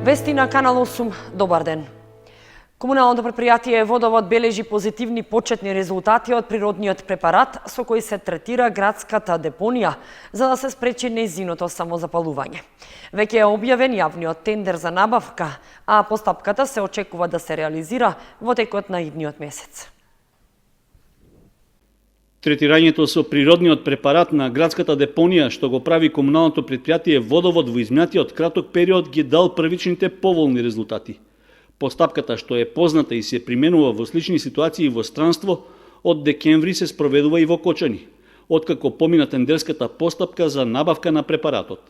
Вести на Канал 8, добар ден. Комуналното предпријатие Водовод бележи позитивни почетни резултати од природниот препарат со кој се третира градската депонија, за да се спречи нејзиното самозапалување. Веќе е објавен јавниот тендер за набавка, а постапката се очекува да се реализира во текот на идниот месец. Третирањето со природниот препарат на градската депонија, што го прави комуналното предпријатие Водовод во изминатиот краток период, ги дал првичните поволни резултати. Постапката, што е позната и се применува во слични ситуации во странство, од декември се спроведува и во Кочани, откако помина тендерската постапка за набавка на препаратот.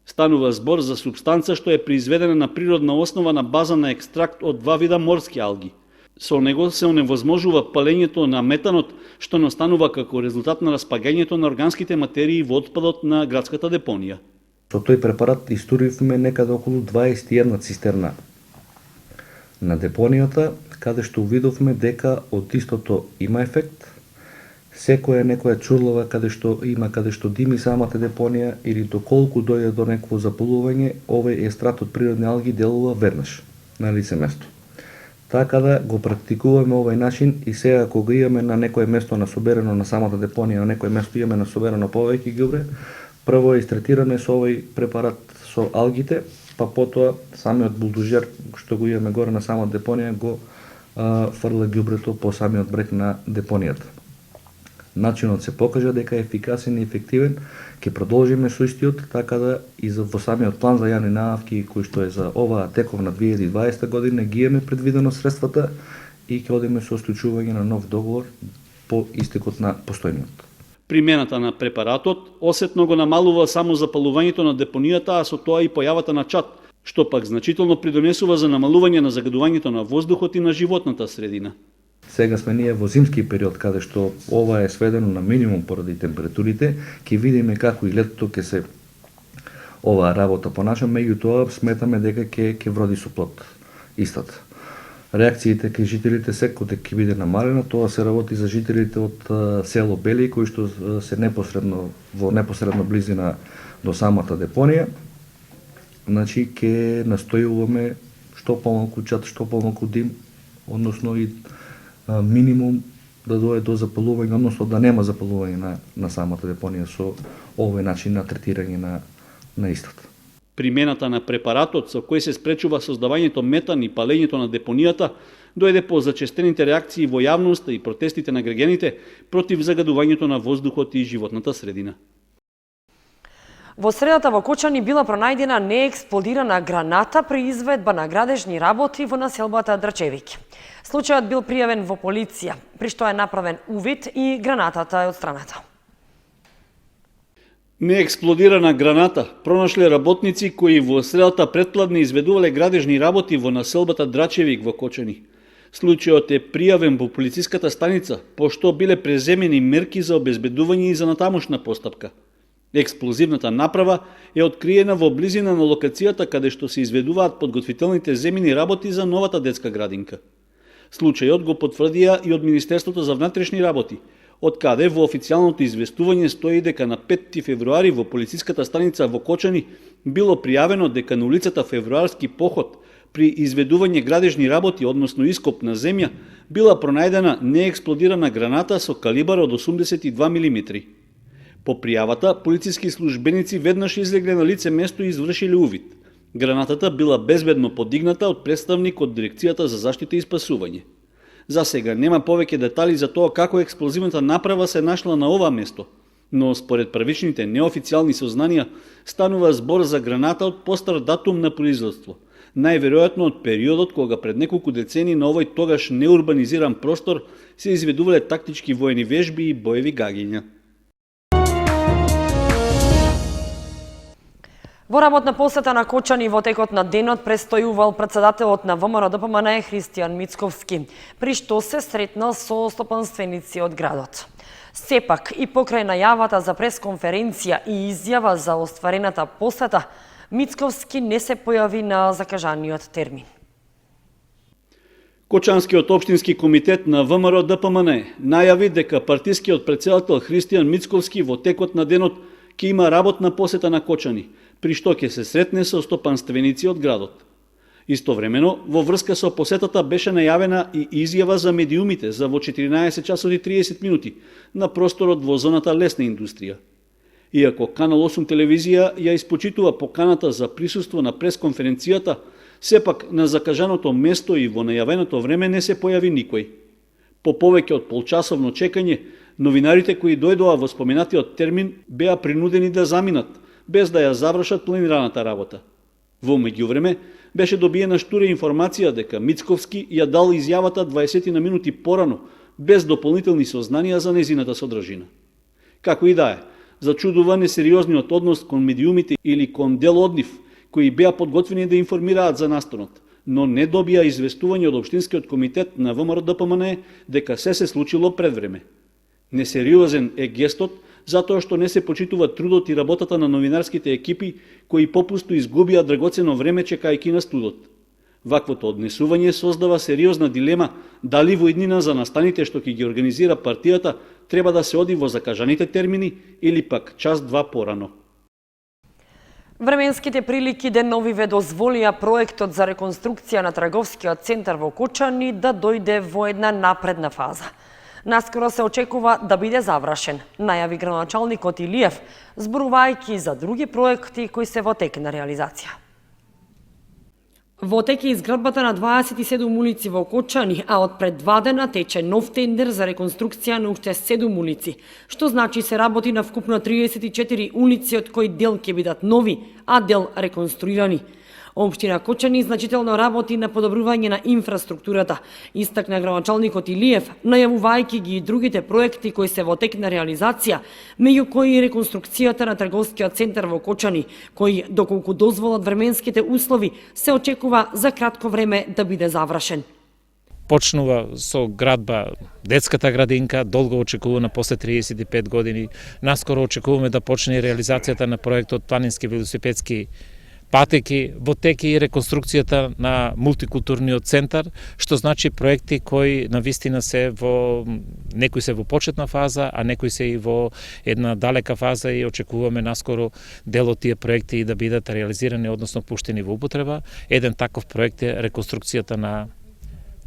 Станува збор за супстанца што е произведена на природна основа на база на екстракт од два вида морски алги. Со него се оневозможува палењето на метанот, што настанува како резултат на распагањето на органските материи во отпадот на градската депонија. Со тој препарат истуривме некаде околу 21 цистерна на депонијата, каде што увидовме дека од истото има ефект. Некоја чурлава каде што дими самата депонија или доколку дојде до некој запалување, овој естрат од природни алги делува веднаш на лице место. Така да го практикуваме овој начин и сега кога имаме на некој место насоберено на самата депонија, на некој место имаме насоберено повеќе ѓубре, прво е истретираме со овој препарат со алгите, па потоа самиот булдожер што го имаме горе на самата депонија го фрла ѓубрето по самиот брег на депонијата. Начинот се покажа дека е ефикасен и ефективен, ќе продолжиме со истиот, така да и во самиот план за јавни набавки кој што е за оваа тековна 2020 година ги имаме предвидено средствата и ќе одиме со склучување на нов договор по истекот на постојниот. Примената на препаратот осетно го намалува само запалувањето на депонијата, а со тоа и појавата на чад, што пак значително придонесува за намалување на загадувањето на воздухот и на животната средина. Сега сме ние во зимски период, каде што ова е сведено на минимум поради температурите, ќе видиме како и летото ќе се оваа работа понаша, меѓутоа сметаме дека ќе вроди со плод истата. Реакциите кај жителите секој ќе биде намалена, тоа се работи за жителите од село Бели, кои што се во непосредна близина до самата депонија. Значи ќе настојуваме што помалку чад, што помалку дим, односно и минимум да дојде до запалување, односно да нема запалување на самата депонија со овој начин на третирање на истата. Примената на препаратот со кој се спречува создавањето метан и палењето на депонијата дојде по зачестените реакции во јавноста и протестите на граѓаните против загадувањето на воздухот и животната средина. Во средата во Кочани била пронајдена неексплодирана граната при изведба на градежни работи во населбата Драчевиќ. Случајот бил пријавен во полиција, при што е направен увид и гранатата е отстраната. Неексплодирана граната пронашле работници кои во средата претпладне изведувале градежни работи во населбата Драчевиќ во Кочани. Случајот е пријавен во полициската станица, пошто биле преземени мерки за обезбедување и за натамошна постапка. Експлозивната направа е откриена во близина на локацијата каде што се изведуваат подготвителните земени работи за новата детска градинка. Случајот го потврдија и од Министерството за внатрешни работи, од каде во официјалното известување стои дека на 5 февруари во полициската станица во Кочани било пријавено дека на улицата Февруарски поход при изведување градежни работи, односно ископ на земја, била пронајдена неексплодирана граната со калибар од 82 мм. По пријавата, полициски службеници веднаш излегле на лице место и извршиле увид. Гранатата била безбедно подигната од представник од Дирекцијата за заштита и спасување. За сега нема повеќе детали за тоа како експлозивната направа се нашла на ова место, но според првичните неофицијални сознанија станува збор за граната од постар датум на производство, најверојатно од периодот кога пред неколку децени на овој тогаш неурбанизиран простор се изведувале тактички воени вежби и боеви гаѓања. Во работна посета на Кочани во текот на денот престојувал претседателот на ВМРО ДПМН Христијан Мицковски, при што се сретнал со стопанственици од градот. Сепак и покрај најавата за пресконференција и изјава за остварената посета, Мицковски не се појави на закажаниот термин. Кочанскиот општински комитет на ВМРО ДПМН најави дека партискиот претседател Христијан Мицковски во текот на денот ќе има работна посета на Кочани, при што ќе се сретне со стопанственици од градот. Истовремено, во врска со посетата беше најавена и изјава за медиумите за во 14 часот и 30 минути на просторот во зоната лесна индустрија. Иако Канал 8 телевизија ја испочитува поканата за присуство на пресконференцијата, сепак на закажаното место и во најавеното време не се појави никој. По повеќе од полчасовно чекање, новинарите кои дојдоа во споменатиот термин беа принудени да заминат, без да ја завршат планираната работа. Во меѓувреме, беше добиена штура информација дека Мицковски ја дал изјавата 20 на минути порано, без дополнителни сознанија за незината содржина. Како и да е, зачудува несериозниот однос кон медиумите или кон дел од нив, кои беа подготвени да информираат за настанот, но не добија известување од Општинскиот комитет на ВМРО-ДПМН дека се случило пред време. Несериозен е гестот, затоа што не се почитува трудот и работата на новинарските екипи кои попусто изгубија драгоцено време чекајќи на студот. Ваквото однесување создава сериозна дилема дали во иднина за настаните што ќе ги организира партијата треба да се оди во закажаните термини или пак час-два порано. Временските прилики деновиве дозволија проектот за реконструкција на трговскиот центар во Кочани да дојде во една напредна фаза. Наскоро се очекува да биде завршен, најави градоначалникот Илиев, зборувајќи за други проекти кои се во тек на реализација. Во тек е изградбата на 27 улици во Кочани, а од пред 2 дена тече нов тендер за реконструкција на уште 7 улици, што значи се работи на вкупно 34 улици, од кои дел ќе бидат нови, а дел реконструирани. Општина Кочани значително работи на подобрување на инфраструктурата, истакна градоначалникот Илиев, најавувајќи ги и другите проекти кои се во тек на реализација, меѓу кои и реконструкцијата на трговскиот центар во Кочани, кој, доколку дозволат временските услови, се очекува за кратко време да биде завршен. Почнува со градба детската градинка, долго очекувана после 35 години. Наскоро очекуваме да почне реализацијата на проектот планински велосипедски патеки, во тек и реконструкцијата на мултикултурниот центар, што значи проекти кои навистина се во некои се во почетна фаза, а некои се и во една далека фаза и очекуваме наскоро дел од тие проекти да бидат реализирани, односно пуштени во употреба. Еден таков проект е реконструкцијата на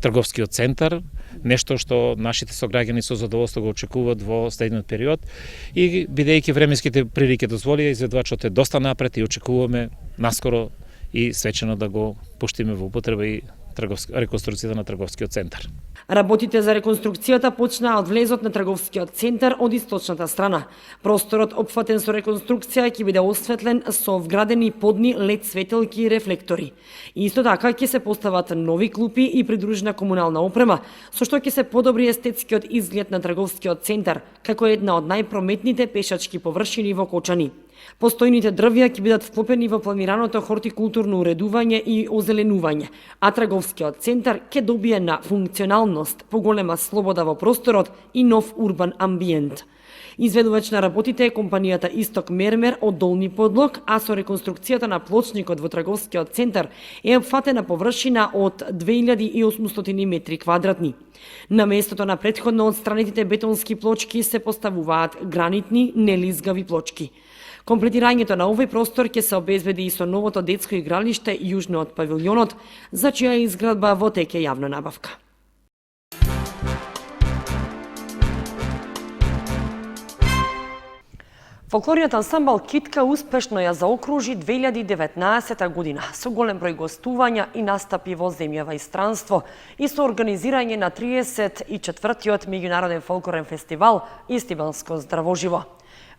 трговскиот центар, нешто што нашите сограѓани со задоволство го очекуваат во следниот период и бидејќи временските прилики дозволија, изведувачот е доста напред и очекуваме наскоро и свечено да го пуштиме во употреба и реконструкцијата на трговскиот центар. Работите за реконструкцијата почнаа од влезот на трговскиот центар од источната страна. Просторот опфатен со реконструкција ќе биде осветлен со вградени подни LED светилки и рефлектори. Исто така ќе се постават нови клупи и придружна комунална опрема, со што ќе се подобри естетскиот изглед на трговскиот центар, како една од најпрометните пешачки површини во Кочани. Постојните дрвја ќе бидат вклопени во планираното хортикултурно уредување и озеленување, а трговскиот центар ќе добие на функционалност, поголема слобода во просторот и нов урбан амбиент. Изведувач на работите е компанијата Исток Мермер од Долни Подлог, а со реконструкцијата на плочникот во трговскиот центар е опфатена површина од 2800 метри квадратни. На местото на претходно одстранетите бетонски плочки се поставуваат гранитни, нелизгави плочки. Комплетирањето на овој простор ќе се обезбеди и со новото детско игралиште јужно од павилјонот, за чија изградба во тек е јавна набавка. Фолклорниот ансамбл Китка успешно ја заокружи 2019 година со голем број гостувања и настапи во земјава и странство и со организирање на 34-тиот меѓународен фолклорен фестивал Истибанско здравоживо.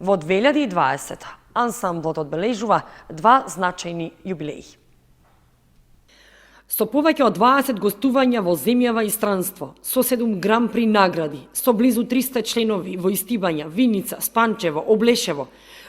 Во 2020 ансамблот одбележува 2 значајни јубилеи. Со повеќе од 20 гостувања во земјава и странство, со 7 гран-при награди, со близу 300 членови во Истибања, Виница, Спанчево, Облешево,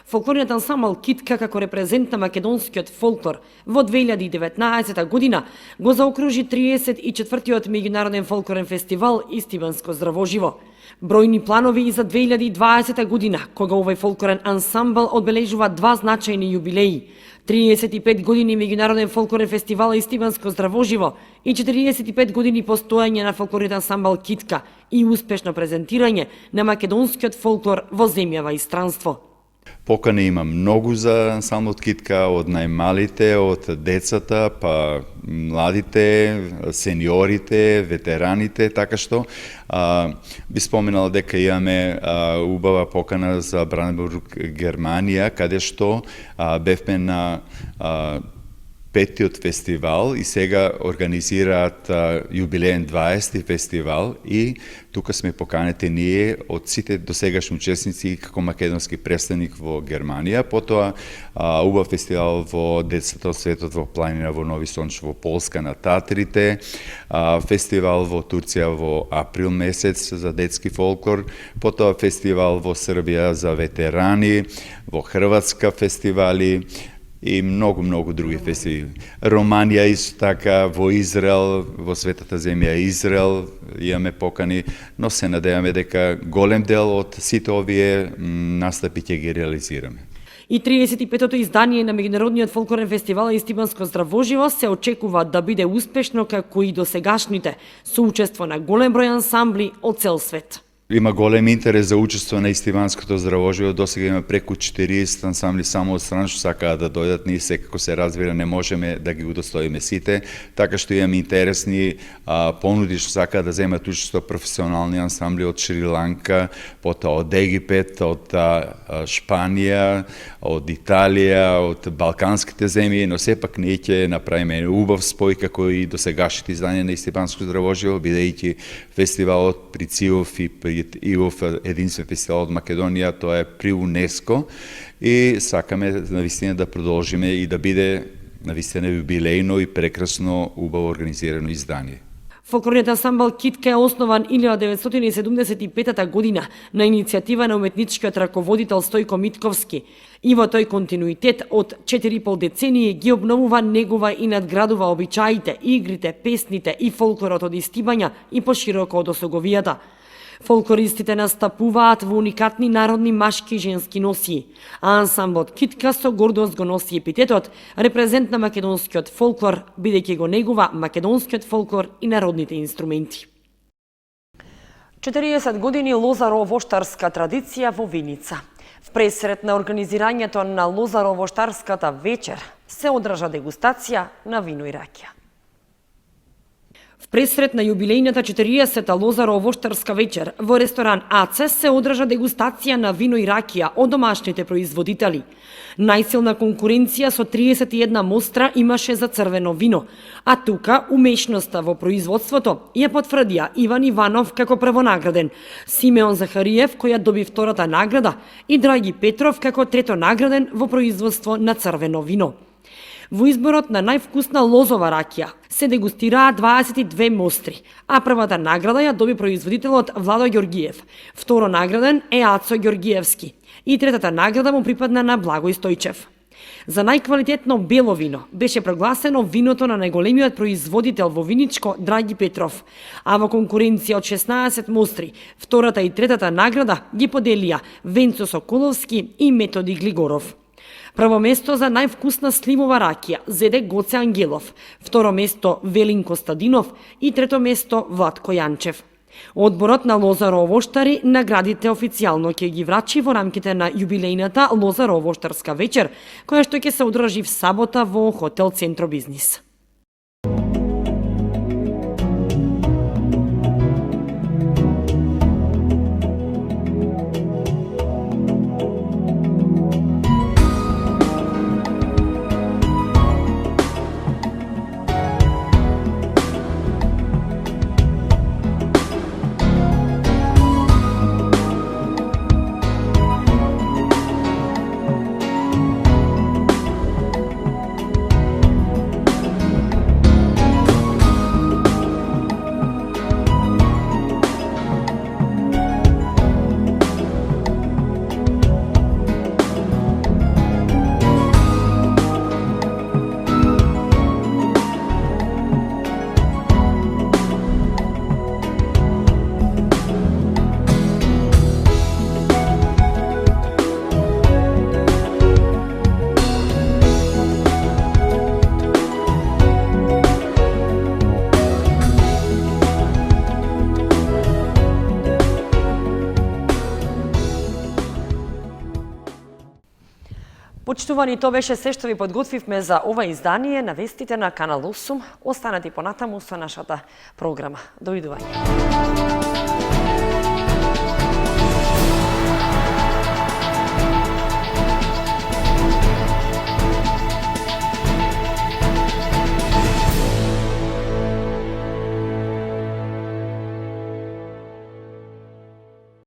фолклорниот ансамбл Китка како репрезент на македонскиот фолклор во 2019 година го заокружи 34-тиот меѓународен фолклорен фестивал Истибанско здравоживо. Бројни планови и за 2020 година, кога овој фолклорен ансамбл одбележува 2 значајни јубилеи. 35 години меѓународен фолклорен фестивал Истибанско здравоживо и 45 години постоење на фолклорниот ансамбл Китка и успешно презентирање на македонскиот фолклор во земјава и странство. Покана има многу за ансамблот Китка, од најмалите, од децата, па младите, сениорите, ветераните, така што би споменала дека имаме убава покана за Бранденбург, Германија, каде што бевме на петтиот фестивал и сега организираат јубилеен 20 фестивал и тука сме поканети ние од сите досегашни учесници како македонски представник во Германија, потоа убав фестивал во Децата од светот во планина во Нови Сонч во Полска на Татрите, фестивал во Турција во април месец за детски фолклор, потоа фестивал во Србија за ветерани, во Хрватска фестивали, и многу други фестивали. Романија исто така, во Израел, во светата земја Израел имаме покани, но се надеваме дека голем дел од сите овие настапи ќе ги реализираме. И 35-тото издание на Меѓународниот фолклорен фестивал Истибанско здравоживост се очекува да биде успешно како и досегашните, со учество на голем број ансамбли од цел свет. Има голем интерес за учество на Истиванското здравоживо. Досега има преку 40 ансамбли само од страна што сакаат да дојдат. Ние секако се разбира не можеме да ги удостоиме сите, така што имаме интересни понуди што сакаат да земат учество професионални ансамбли од Шри-Ланка, потоа од Египет, од Шпанија, од Италија, од балканските земји, но сепак ние ќе направиме убав спој како и досегашните издања на Истиванско здравоживо, бидејќи фестивалот при ЦИОФ и во единствен фестивал од Македонија, тоа е при УНЕСКО и сакаме навистина да продолжиме и да биде навистина јубилејно и прекрасно убаво организирано издание. Фолклорниот ансамбл Китка е основан 1975 година на иницијатива на уметничкиот раководител Стојко Митковски и во тој континуитет од 4,5 децении ги обновува, негува и надградува обичаите, игрите, песните и фолклорот од Истибања и пошироко од осоговијата. Фолклористите настапуваат во уникатни народни машки и женски носии, а ансамблот Китка со гордост го носи епитетот репрезент на македонскиот фолклор, бидејќи го негува македонскиот фолклор и народните инструменти. 40 години лозаро-воштарска традиција во Виница. В пресрет на организирањето на лозаро-воштарската вечер се одржа дегустација на вино и ракија. В пресрет на јубилејната 40-та лозаро-воштарска вечер во ресторан Ацес се одржа дегустација на вино и ракија од домашните производители. Најсилна конкуренција со 31 мостра имаше за црвено вино, а тука умешноста во производството ја потврдија Иван Иванов како првонаграден, Симеон Захариев која доби втората награда и Драги Петров како трето награден во производство на црвено вино. Во изборот на највкусна лозова ракија се дегустираа 22 мостри, а првата награда ја доби производителот Владо Ѓоргиев, второ награден е Ацо Ѓоргиевски и третата награда му припадна на Благој Стојчев. За најквалитетно бело вино беше прогласено виното на најголемиот производител во Виничко Драги Петров, а во конкуренција од 16 мостри, втората и третата награда ги поделија Венцо Соколовски и Методи Глигоров. Прво место за највкусна сливова ракија зеде Гоце Ангелов, второ место Велин Костадинов и трето место Владко Јанчев. Одборот на лозаро-воштари наградите официјално ќе ги врачи во рамките на јубилејната лозаро-воштарска вечер, која што ќе се одржи в сабота во хотел Центро Бизнис. Почитувани, тоа беше се што ви подготвивме за ова издание на вестите на Канал 8. Останете понатаму со нашата програма. Довидување.